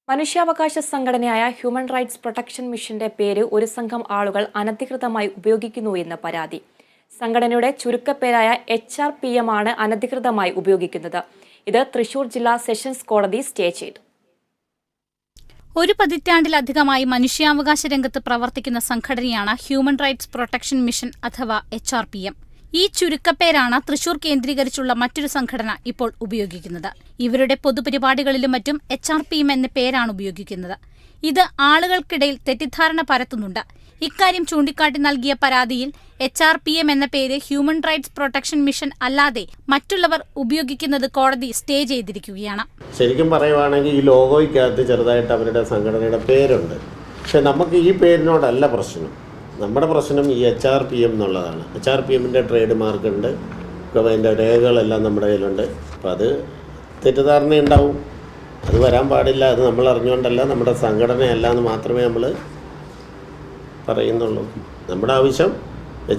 മനുഷ്യാവകാശ സംഘടനയായ human rights protection മിഷന്റെ പേര് ഒരു സംഘം ആളുകൾ അനധികൃതമായി ഉപയോഗിക്കുന്നുവെന്ന് പരാതി. സംഘടനയുടെ ചുരുക്കപ്പേരായ HRPM ആണ് അനധികൃതമായി ഉപയോഗിക്കുന്നത്. ഇത് തൃശൂർ ജില്ലാ സെഷൻസ് കോടതി സ്റ്റേ ചെയ്തു. ഒരു പതിറ്റാണ്ടിലധികമായി മനുഷ്യാവകാശ രംഗത്ത് പ്രവർത്തിക്കുന്ന സംഘടനയാണ് ഹ്യൂമൻ റൈറ്റ്സ് പ്രൊട്ടക്ഷൻ മിഷൻ അഥവാ HRPM. ഈ ചുരുക്കപ്പേരാണ് തൃശൂർ കേന്ദ്രീകരിച്ചുള്ള മറ്റൊരു സംഘടന ഇപ്പോൾ ഉപയോഗിക്കുന്നത്. ഇവരുടെ പൊതുപരിപാടികളിലും മറ്റും HRPM എന്ന പേരാണ് ഉപയോഗിക്കുന്നത്. ഇത് ആളുകൾക്കിടയിൽ തെറ്റിദ്ധാരണ പരത്തുന്നുണ്ട്. ഇക്കാര്യം ചൂണ്ടിക്കാട്ടി നൽകിയ പരാതിയിൽ HRPM എന്ന പേര് ഹ്യൂമൻ റൈറ്റ്സ് പ്രൊട്ടക്ഷൻ മിഷൻ അല്ലാതെ മറ്റുള്ളവർ ഉപയോഗിക്കുന്നത് കോടതി സ്റ്റേ ചെയ്തിരിക്കുകയാണ്. ശരിക്കും പറയുവാണെങ്കിൽ ഈ ലോഗോയ്ക്കകത്ത് ചെറുതായിട്ട് അവരുടെ സംഘടനയുടെ പേരുണ്ട്. പക്ഷെ നമുക്ക് ഈ പേരിനോടല്ല പ്രശ്നം. നമ്മുടെ പ്രശ്നം ഈ HRPM എന്നുള്ളതാണ്. HRPMൻ്റെ ട്രേഡ് മാർക്ക് ഉണ്ട്, അതിൻ്റെ രേഖകളെല്ലാം നമ്മുടെ കയ്യിലുണ്ട്. അപ്പോൾ അത് തെറ്റിദ്ധാരണ ഉണ്ടാവും. അത് വരാൻ പാടില്ല. അത് നമ്മൾ അറിഞ്ഞുകൊണ്ടല്ല, നമ്മുടെ സംഘടനയല്ല എന്ന് മാത്രമേ നമ്മൾ പറയുന്നുള്ളൂ. നമ്മുടെ ആവശ്യം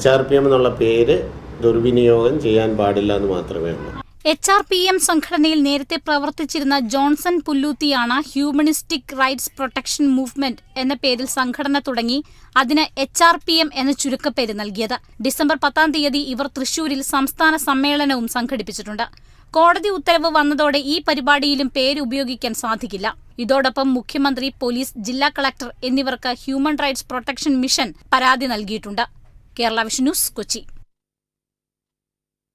HRPM എന്നുള്ള പേര് ദുർവിനിയോഗം ചെയ്യാൻ പാടില്ല എന്ന് മാത്രമേ ഉള്ളൂ. HRPM സംഘടനയിൽ നേരത്തെ പ്രവർത്തിച്ചിരുന്ന ജോൺസൺ പുല്ലൂത്തിയാണ് ഹ്യൂമനിസ്റ്റിക് റൈറ്റ്സ് പ്രൊട്ടക്ഷൻ മൂവ്മെന്റ് എന്ന പേരിൽ സംഘടന തുടങ്ങി അതിന് HRPM എന്ന ചുരുക്കപ്പേര് നൽകിയത്. ഡിസംബർ 10 ഇവർ തൃശൂരിൽ സംസ്ഥാന സമ്മേളനവും സംഘടിപ്പിച്ചിട്ടുണ്ട്. കോടതി ഉത്തരവ് വന്നതോടെ ഈ പരിപാടിയിലും പേര് ഉപയോഗിക്കാൻ സാധിക്കില്ല. ഇതോടൊപ്പം മുഖ്യമന്ത്രി, പോലീസ്, ജില്ലാ കളക്ടർ എന്നിവർക്ക് ഹ്യൂമൻ റൈറ്റ്സ് പ്രൊട്ടക്ഷൻ മിഷൻ പരാതി നൽകിയിട്ടുണ്ട്. Kerala vision news, Kochi.